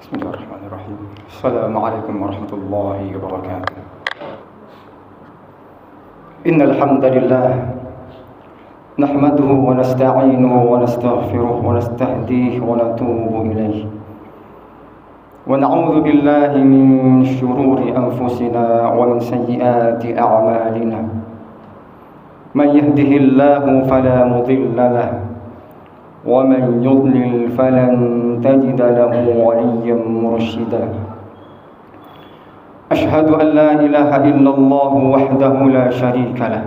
Bismillahirrahmanirrahim. Assalamualaikum warahmatullahi wabarakatuh. Innal hamdalillah nahmaduhu wa nasta'inuhu wa nastaghfiruh wa nastahdihi wa natubu ilayh. Wa na'udzu billahi min shururi anfusina wa min sayyiati a'malina. Man yahdihillahu fala mudilla lahu ومن يضلل فلن تجد له وليا مرشدا أشهد أن لا إله إلا الله وحده لا شريك له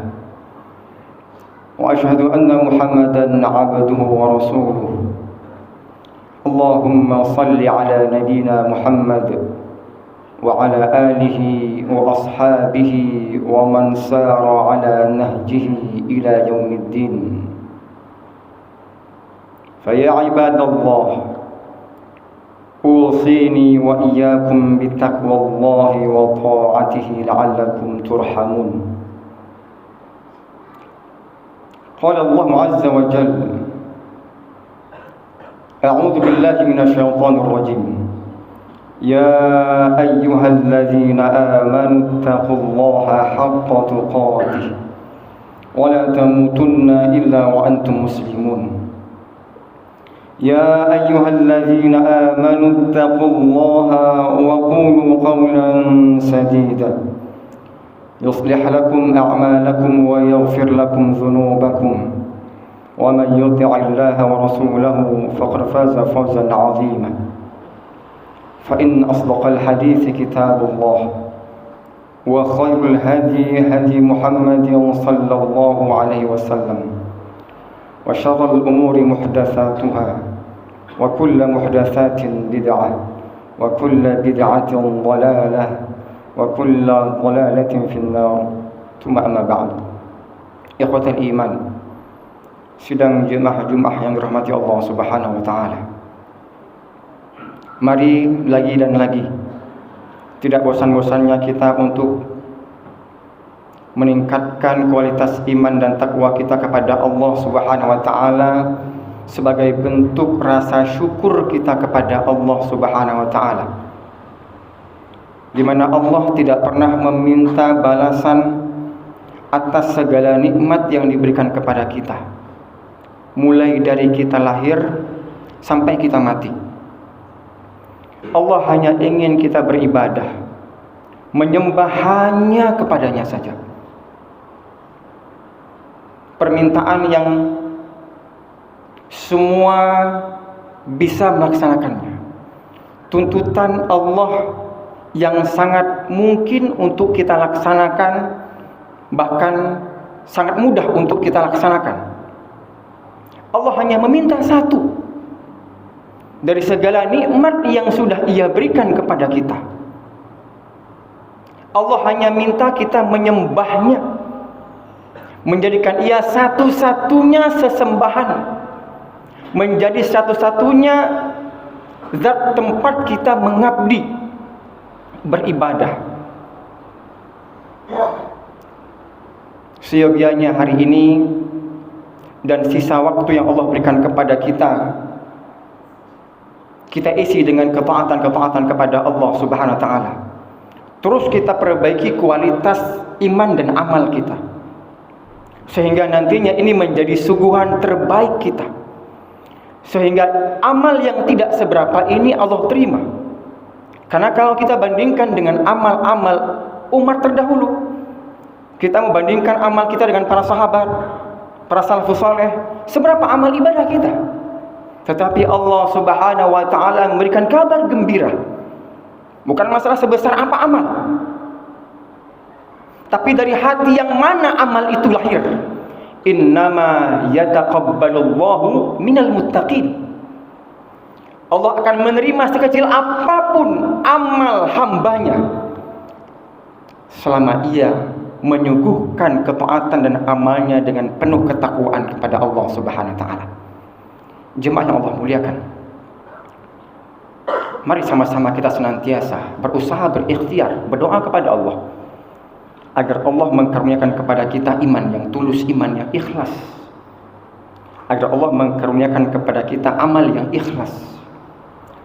وأشهد أن محمدا عبده ورسوله اللهم صل على نبينا محمد وعلى آله وأصحابه ومن سار على نهجه إلى يوم الدين فيا عباد الله أوصيني وإياكم بتقوى الله وطاعته لعلكم ترحمون قال الله عز وجل أعوذ بالله من الشيطان الرجيم يا أيها الذين آمنوا اتقوا الله حق تقاته ولا تموتن إلا وأنتم مسلمون يا أيها الذين آمنوا اتقوا الله وقولوا قولا سديدا يصلح لكم أعمالكم ويغفر لكم ذنوبكم ومن يطع الله ورسوله فقد فاز فوزا عظيما فإن أصدق الحديث كتاب الله وخير الهدي هدي محمد صلى الله عليه وسلم وشر الأمور محدثاتها وكل محدثات بدعة وكل بدعة ضلالة وكل ضلالة في النار ثم أما بعد إخوة الإيمان sidang jemaah yang dirahmati Allah Subhanahu wa taala. Mari lagi dan lagi tidak bosan-bosannya kita untuk meningkatkan kualitas iman dan takwa kita kepada Allah Subhanahu wa taala sebagai bentuk rasa syukur kita kepada Allah Subhanahu wa taala. Di mana Allah tidak pernah meminta balasan atas segala nikmat yang diberikan kepada kita. Mulai dari kita lahir sampai kita mati. Allah hanya ingin kita beribadah, menyembah hanya kepadanya saja. Permintaan yang semua bisa melaksanakannya. Tuntutan Allah yang sangat mungkin untuk kita laksanakan, bahkan sangat mudah untuk kita laksanakan. Allah hanya meminta satu dari segala nikmat yang sudah Ia berikan kepada kita. Allah hanya minta kita menyembahnya, menjadikan Ia satu-satunya sesembahan, menjadi satu-satunya zat tempat kita mengabdi, beribadah. Seyogianya hari ini dan sisa waktu yang Allah berikan kepada kita isi dengan ketaatan-ketaatan kepada Allah Subhanahu wa taala. Terus kita perbaiki kualitas iman dan amal kita, sehingga nantinya ini menjadi suguhan terbaik kita, sehingga amal yang tidak seberapa ini Allah terima. Karena kalau kita bandingkan dengan amal-amal umat terdahulu, kita membandingkan amal kita dengan para sahabat, para salafus saleh, seberapa amal ibadah kita. Tetapi Allah Subhanahu wa taala memberikan kabar gembira. Bukan masalah sebesar apa amal, tapi dari hati yang mana amal itu lahir. Innama yataqabbalullahu minal muttaqin. Allah akan menerima sekecil apapun amal hambanya selama ia menyuguhkan ketaatan dan amalnya dengan penuh ketakwaan kepada Allah Subhanahu wa taala. Jemaah yang Allah muliakan, mari sama-sama kita senantiasa berusaha, berikhtiar, berdoa kepada Allah agar Allah mengkaruniakan kepada kita iman yang tulus, iman yang ikhlas, agar Allah mengkaruniakan kepada kita amal yang ikhlas,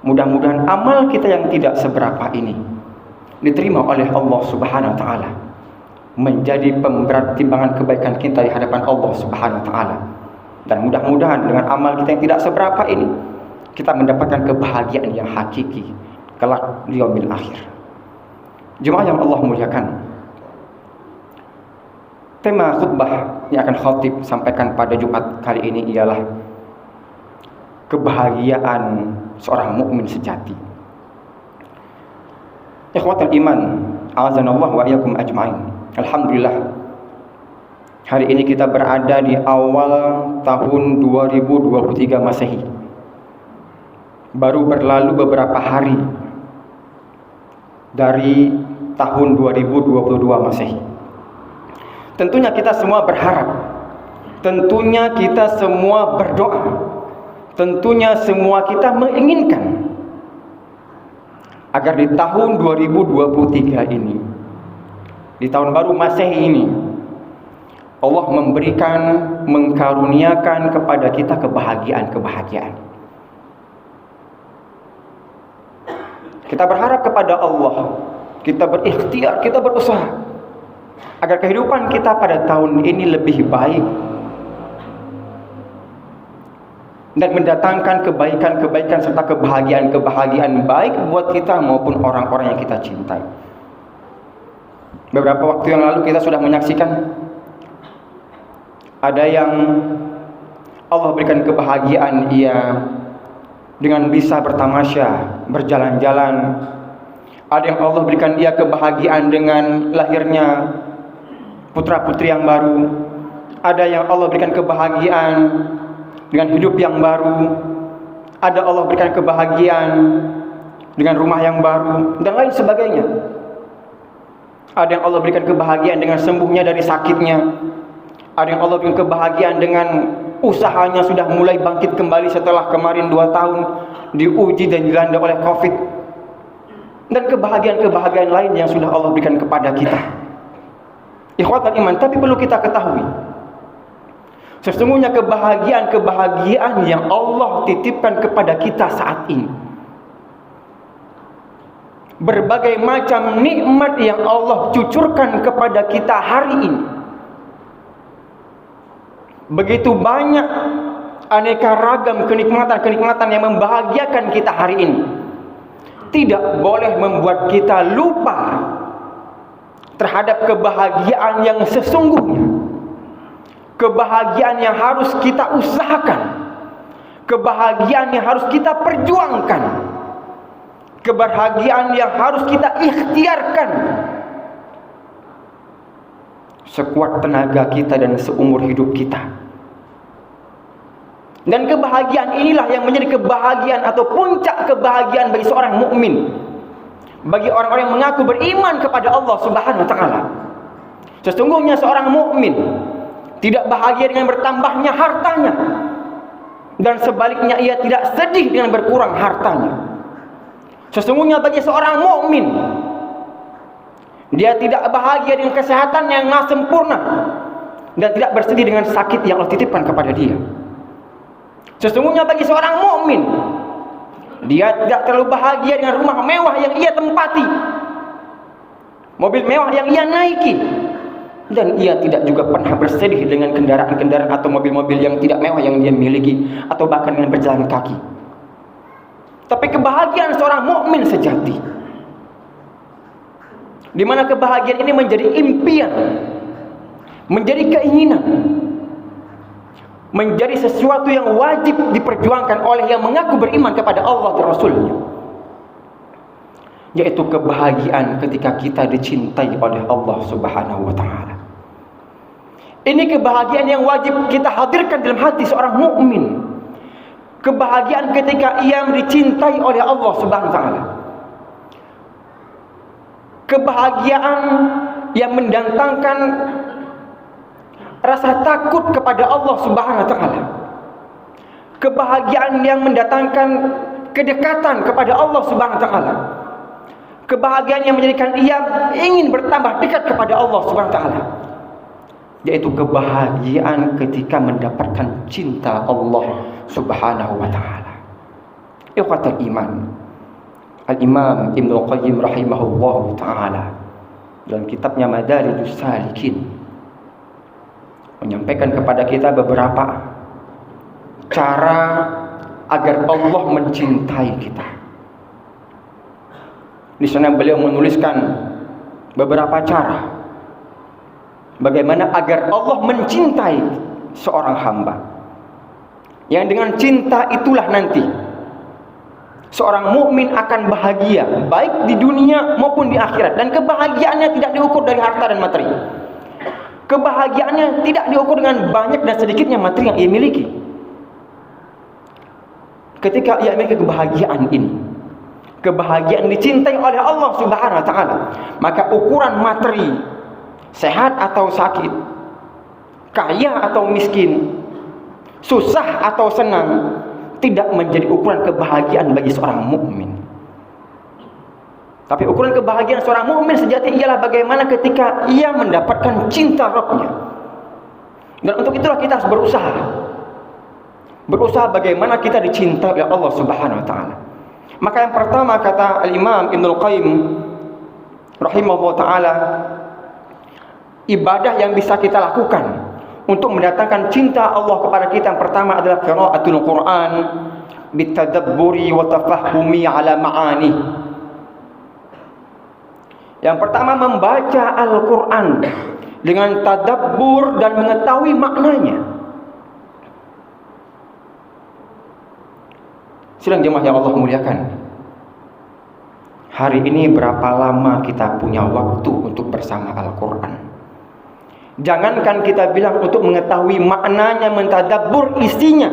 Mudah-mudahan amal kita yang tidak seberapa ini diterima oleh Allah Subhanahu wa taala, menjadi pemberat timbangan kebaikan kita di hadapan Allah Subhanahu wa taala. Dan mudah-mudahan dengan amal kita yang tidak seberapa ini, kita mendapatkan kebahagiaan yang hakiki kelak di yaumil akhir. Jemaah yang Allah muliakan, tema khutbah yang akan khatib sampaikan pada Jumat kali ini ialah kebahagiaan seorang mukmin sejati. Ikhwatul iman, a'azanallahu wa iyyakum ajma'in. Alhamdulillah, hari ini kita berada di awal tahun 2023 Masehi. Baru berlalu beberapa hari dari tahun 2022 Masehi. Tentunya kita semua berharap, tentunya kita semua berdoa, tentunya semua kita menginginkan agar di tahun 2023 ini, di tahun baru Masehi ini, Allah mengkaruniakan kepada kita kebahagiaan. Kita berharap kepada Allah, kita berikhtiar, kita berusaha agar kehidupan kita pada tahun ini lebih baik dan mendatangkan kebaikan-kebaikan serta kebahagiaan baik buat kita maupun orang-orang yang kita cintai. Beberapa waktu yang lalu kita sudah menyaksikan ada yang Allah berikan kebahagiaan ia dengan bisa bertamasya, berjalan-jalan. Ada yang Allah berikan ia kebahagiaan dengan lahirnya putra-putri yang baru. Ada yang Allah berikan kebahagiaan dengan hidup yang baru. Ada Allah berikan kebahagiaan dengan rumah yang baru dan lain sebagainya. Ada yang Allah berikan kebahagiaan dengan sembuhnya dari sakitnya. Ada yang Allah berikan kebahagiaan dengan usahanya sudah mulai bangkit kembali setelah kemarin 2 tahun diuji dan dilanda oleh Covid. Dan kebahagiaan lain yang sudah Allah berikan kepada kita. Ikhwatul iman, tapi perlu kita ketahui, sesungguhnya kebahagiaan yang Allah titipkan kepada kita saat ini, berbagai macam nikmat yang Allah cucurkan kepada kita hari ini, begitu banyak aneka ragam kenikmatan yang membahagiakan kita hari ini, tidak boleh membuat kita lupa terhadap kebahagiaan yang sesungguhnya, kebahagiaan yang harus kita usahakan, kebahagiaan yang harus kita perjuangkan, kebahagiaan yang harus kita ikhtiarkan sekuat tenaga kita dan seumur hidup kita. Dan kebahagiaan inilah yang menjadi kebahagiaan atau puncak kebahagiaan bagi seorang mukmin, bagi orang-orang yang mengaku beriman kepada Allah Subhanahu wa taala. Sesungguhnya seorang mukmin tidak bahagia dengan bertambahnya hartanya, dan sebaliknya ia tidak sedih dengan berkurang hartanya. Sesungguhnya bagi seorang mukmin, dia tidak bahagia dengan kesehatan yang sempurna dan tidak bersedih dengan sakit yang Allah titipkan kepada dia. Sesungguhnya bagi seorang mukmin, dia tidak terlalu bahagia dengan rumah mewah yang ia tempati, mobil mewah yang ia naiki, dan ia tidak juga pernah bersedih dengan kendaraan-kendaraan atau mobil-mobil yang tidak mewah yang dia miliki, atau bahkan dengan berjalan kaki. Tapi kebahagiaan seorang mukmin sejati, di mana kebahagiaan ini menjadi impian, menjadi keinginan, menjadi sesuatu yang wajib diperjuangkan oleh yang mengaku beriman kepada Allah dan Rasul-Nya, yaitu kebahagiaan ketika kita dicintai oleh Allah Subhanahu wa taala. Ini kebahagiaan yang wajib kita hadirkan dalam hati seorang mukmin. Kebahagiaan ketika ia dicintai oleh Allah Subhanahu wa taala. Kebahagiaan yang mendatangkan rasa takut kepada Allah Subhanahu wa taala. Kebahagiaan yang mendatangkan kedekatan kepada Allah Subhanahu wa taala. Kebahagiaan yang menjadikan ia ingin bertambah dekat kepada Allah Subhanahu wa taala, yaitu kebahagiaan ketika mendapatkan cinta Allah Subhanahu wa taala. Ikhwatal iman, Al-Imam Ibnul Qayyim rahimahullahu ta'ala dalam kitabnya Madarijus Salikin menyampaikan kepada kita beberapa cara agar Allah mencintai kita. Di sana beliau menuliskan beberapa cara bagaimana agar Allah mencintai seorang hamba. Yang dengan cinta itulah nanti seorang mukmin akan bahagia baik di dunia maupun di akhirat, dan kebahagiaannya tidak diukur dari harta dan materi. Kebahagiaannya tidak diukur dengan banyak dan sedikitnya materi yang ia miliki. Ketika ia memiliki kebahagiaan ini, kebahagiaan dicintai oleh Allah Subhanahu wa taala, maka ukuran materi, sehat atau sakit, kaya atau miskin, susah atau senang, tidak menjadi ukuran kebahagiaan bagi seorang mukmin. Tapi ukuran kebahagiaan seorang mukmin sejati ialah bagaimana ketika ia mendapatkan cinta Rabb-Nya. Dan untuk itulah kita harus berusaha. Berusaha bagaimana kita dicintai oleh Allah Subhanahu wa taala. Maka yang pertama kata Al-Imam Ibnul Qayyim rahimahullah taala, ibadah yang bisa kita lakukan untuk mendatangkan cinta Allah kepada kita, yang pertama adalah qiraatul Quran bitadabburi wa tafahumi ala ma'ani. Yang pertama membaca Al-Quran dengan tadabbur dan mengetahui maknanya. Sidang jemaah yang Allah muliakan, hari ini berapa lama kita punya waktu untuk bersama Al-Quran? Jangankan kita bilang untuk mengetahui maknanya, mentadabbur isinya,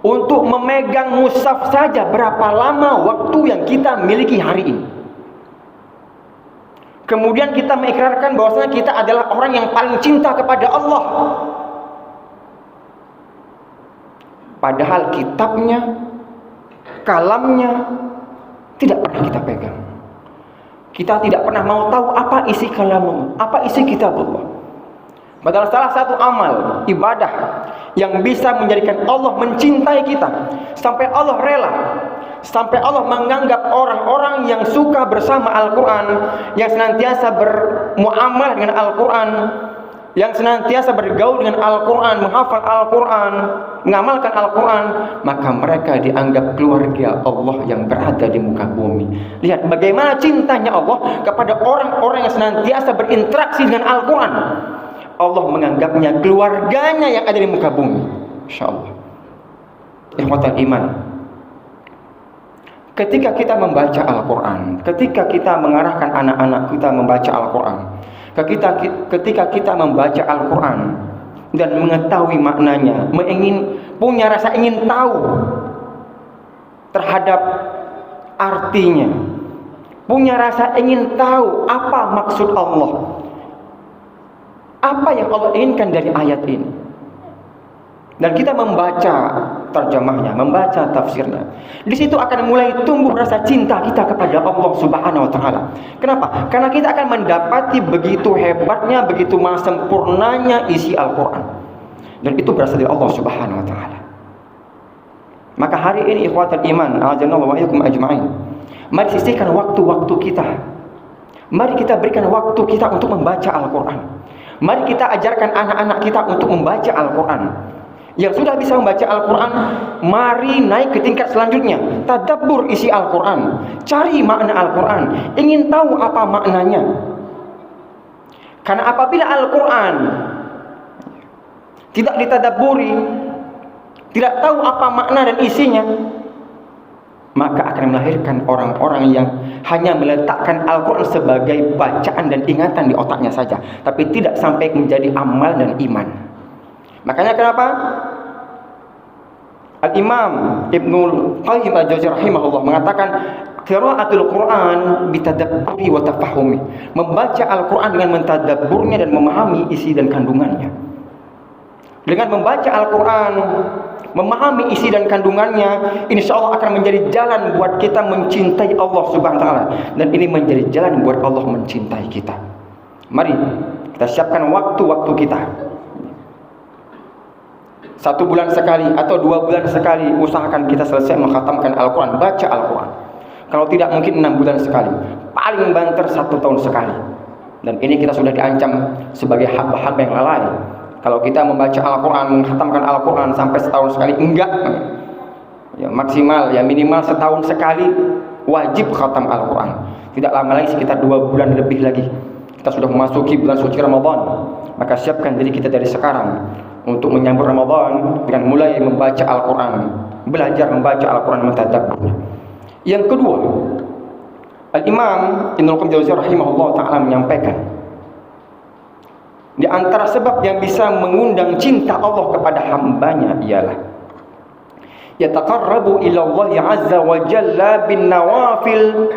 untuk memegang mushaf saja berapa lama waktu yang kita miliki hari ini. Kemudian kita mengikrarkan bahwasanya kita adalah orang yang paling cinta kepada Allah, padahal kitabnya, kalamnya tidak pernah kita pegang. Kita tidak pernah mau tahu apa isi kalam, apa isi kitabullah. Padahal salah satu amal ibadah yang bisa menjadikan Allah mencintai kita sampai Allah rela, sampai Allah menganggap orang-orang yang suka bersama Al-Quran, yang senantiasa bermuamalah dengan Al-Quran, yang senantiasa bergaul dengan Al-Quran, menghafal Al-Quran, mengamalkan Al-Quran, maka mereka dianggap keluarga Allah yang berada di muka bumi. Lihat bagaimana cintanya Allah kepada orang-orang yang senantiasa berinteraksi dengan Al-Quran. Allah menganggapnya keluarganya yang ada di muka bumi. InsyaAllah. Ikhwatal iman, ketika kita membaca Al-Quran, ketika kita mengarahkan anak-anak kita membaca Al-Quran, ketika kita membaca Al-Quran dan mengetahui maknanya, punya rasa ingin tahu terhadap artinya, punya rasa ingin tahu apa maksud Allah, apa yang Allah inginkan dari ayat ini, dan kita membaca terjemahnya, membaca tafsirnya, di situ akan mulai tumbuh rasa cinta kita kepada Allah Subhanahu wa taala. Kenapa? Karena kita akan mendapati begitu hebatnya, begitu maha sempurnanya isi Al-Quran, dan itu berasal dari Allah Subhanahu wa taala. Maka hari ini ikhwatul iman, a'adzanallahu wa iyyakum ajma'in, mari sisihkan waktu-waktu kita. Mari kita berikan waktu kita untuk membaca Al-Quran. Mari kita ajarkan anak-anak kita untuk membaca Al-Quran. Yang sudah bisa membaca Al-Quran, mari naik ke tingkat selanjutnya, tadabbur isi Al-Quran, cari makna Al-Quran, ingin tahu apa maknanya. Karena apabila Al-Quran tidak ditadabburi, tidak tahu apa makna dan isinya, maka akan melahirkan orang-orang yang hanya meletakkan Al-Quran sebagai bacaan dan ingatan di otaknya saja, tapi tidak sampai menjadi amal dan iman. Makanya kenapa Al-Imam Ibnul Qayyim al-Jauziyah rahimahullah mengatakan qiraatul Quran bitadabburi wa tafahumi, membaca Al-Quran dengan mentadabburnya dan memahami isi dan kandungannya. Dengan membaca Al-Quran, memahami isi dan kandungannya, insya Allah akan menjadi jalan buat kita mencintai Allah Subhanahu wa taala, dan ini menjadi jalan buat Allah mencintai kita. Mari kita siapkan waktu-waktu kita. 1 bulan sekali atau 2 bulan sekali, usahakan kita selesai mengkhatamkan Al-Quran, baca Al-Quran. Kalau tidak mungkin 6 bulan sekali, paling banter 1 tahun sekali. Dan ini kita sudah diancam sebagai hamba-hamba yang lalai. Kalau kita membaca Al-Quran, mengkhatamkan Al-Quran sampai setahun sekali, enggak. Ya, maksimal, ya minimal setahun sekali wajib khatam Al-Quran. Tidak lama lagi, sekitar 2 bulan lebih lagi kita sudah memasuki bulan suci Ramadan. Maka siapkan diri kita dari sekarang untuk menyambut Ramadan dengan mulai membaca Al-Quran, belajar membaca Al-Quran, mentadabburnya. Yang kedua, Al-Imam Ibnul Qayyim Al-Jauziyah rahimahullah ta'ala menyampaikan, di antara sebab yang bisa mengundang cinta Allah kepada hambanya ialah yataqarrabu ila Allah azza wa jalla bin nawafil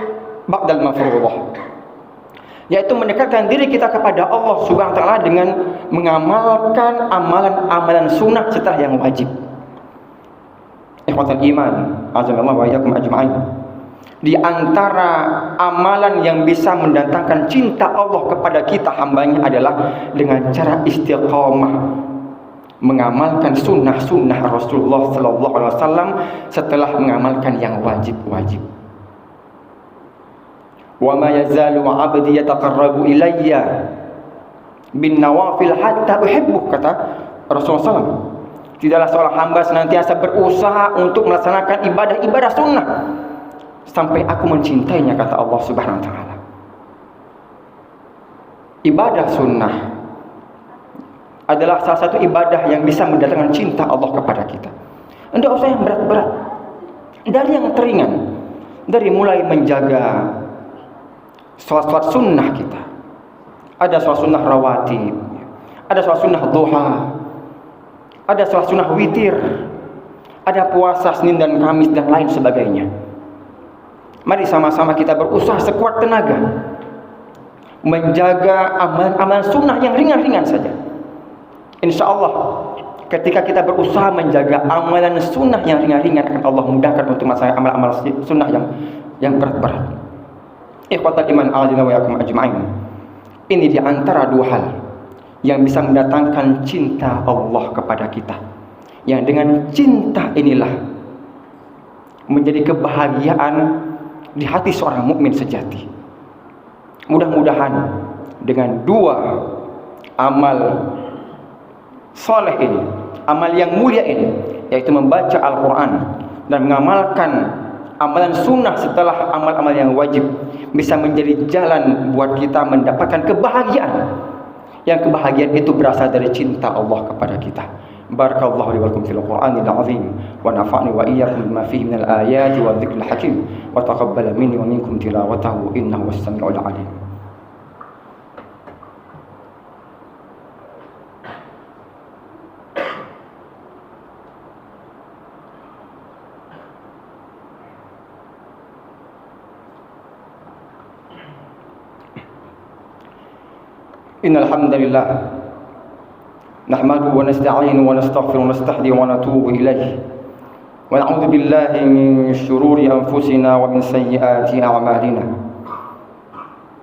ba'dal mafruḍah, yaitu mendekatkan diri kita kepada Allah Subhanahu wa taala dengan mengamalkan amalan-amalan sunnah setelah yang wajib. Ikhwatul iman, azamallahu wa iyyakum ajma'in. Di antara amalan yang bisa mendatangkan cinta Allah kepada kita hambanya adalah dengan cara istiqamah mengamalkan sunnah-sunnah Rasulullah sallallahu alaihi wasallam setelah mengamalkan yang wajib-wajib. Wa ma yazalu 'abdi yataqarrabu ilayya bin nawafil hatta uhibbuh, kata Rasulullah SAW. Tidaklah seorang hamba senantiasa berusaha untuk melaksanakan ibadah-ibadah sunnah sampai aku mencintainya, kata Allah Subhanahu wa taala. Ibadah sunnah adalah salah satu ibadah yang bisa mendatangkan cinta Allah kepada kita. Tidak usah yang berat-berat, dari yang teringan, dari mulai menjaga sholat sunnah kita. Ada sholat sunnah rawatib, ada sholat sunnah duha, ada sholat sunnah witir, ada puasa Senin dan Kamis dan lain sebagainya. Mari sama-sama kita berusaha sekuat tenaga menjaga amalan-amalan sunnah yang ringan-ringan saja. Insya Allah ketika kita berusaha menjaga amalan sunnah yang ringan-ringan, akan Allah mudahkan untuk melaksanakan amal-amal sunnah yang berat-berat. Ikhwatal iman a'adzana wa iyyakum ajma'in. Ini di antara 2 hal yang bisa mendatangkan cinta Allah kepada kita, yang dengan cinta inilah menjadi kebahagiaan di hati seorang mukmin sejati. Mudah-mudahan dengan 2 amal soleh ini, amal yang mulia ini, yaitu membaca Al-Quran dan mengamalkan amalan sunnah setelah amal-amal yang wajib, bisa menjadi jalan buat kita mendapatkan kebahagiaan, yang kebahagiaan itu berasal dari cinta Allah kepada kita. Barakallahu li wa lakum fil Qur'anil azim wa nafa'ni wa iyyakum bima fihi minal ayati wa dzikril hakim wa taqabbala minni wa minkum tilawatahu innahu was-sami'ul 'alim. Innal hamdalillah nahmaduhu wa nasta'inuhu wa nastaghfiruhu wa nastahdihi wa natubu ilayhi wa na'udzu billahi min shururi anfusina wa min sayyiati a'malina.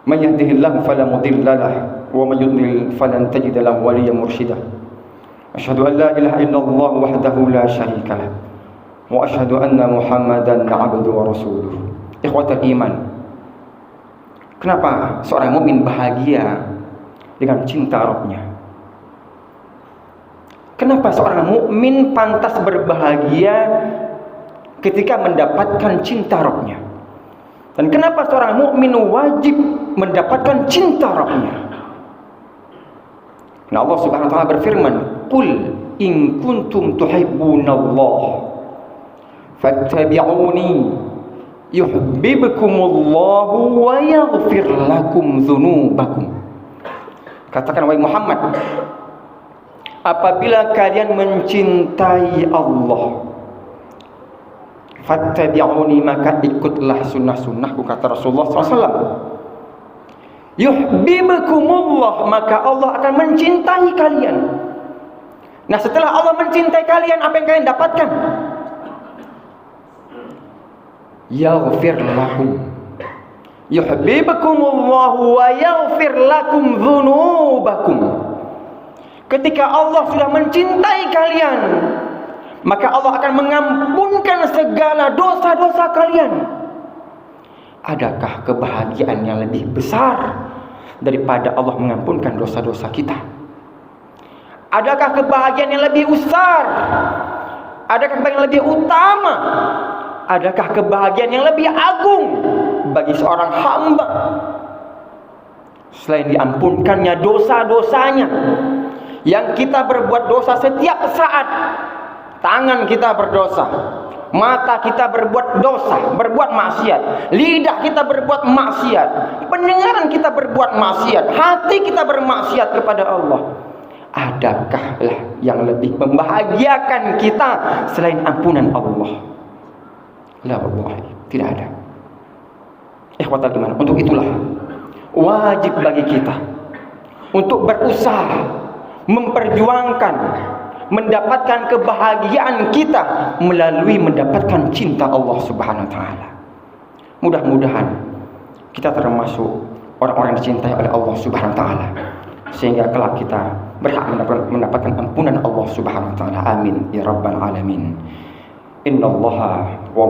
Man yahdihillahu fala mudilla lahu wa man yudlil falan tajida lahu waliyyan murshida. Asyhadu an la ilaha illallah wahdahu la syarika lahu wa asyhadu anna Muhammadan 'abduhu wa rasuluh. Ikhwatal iman, kenapa seorang mukmin bahagia dengan cinta Rabbnya? Kenapa seorang mukmin pantas berbahagia ketika mendapatkan cinta Rabbnya? Dan kenapa seorang mukmin wajib mendapatkan cinta Rabbnya? Nah, Allah Subhanahu wa taala berfirman, "Qul in kuntum tuhibbunallah fattabi'uni yuhibbukumullahu wa yaghfir lakum dzunubakum." Katakan, wahai Muhammad, apabila kalian mencintai Allah, fattabi'uni, maka ikutlah sunnah-sunnahku, kata Rasulullah SAW. Yuhibbukumullah, maka Allah akan mencintai kalian. Nah, setelah Allah mencintai kalian, apa yang kalian dapatkan? Yaghfir lakum, yuhibbukumullahu wa yaghfir lakum dzunubakum. Ketika Allah sudah mencintai kalian, maka Allah akan mengampunkan segala dosa-dosa kalian. Adakah kebahagiaan yang lebih besar daripada Allah mengampunkan dosa-dosa kita? Adakah kebahagiaan yang lebih besar? Adakah kebahagiaan yang lebih utama? Adakah kebahagiaan yang lebih agung bagi seorang hamba selain diampunkannya dosa-dosanya? Yang kita berbuat dosa setiap saat. Tangan kita berdosa, mata kita berbuat dosa, berbuat maksiat, lidah kita berbuat maksiat, pendengaran kita berbuat maksiat, hati kita bermaksiat kepada Allah. Adakah yang lebih membahagiakan kita selain ampunan Allah? La wallahi, tidak ada. Ikhwatal iman, untuk itulah wajib bagi kita untuk berusaha memperjuangkan mendapatkan kebahagiaan kita melalui mendapatkan cinta Allah Subhanahu wa taala. Mudah-mudahan kita termasuk orang-orang yang dicintai oleh Allah Subhanahu wa taala, sehingga kelak kita berhak mendapatkan ampunan Allah Subhanahu wa taala. Amin ya rabbal alamin. Innallaha wa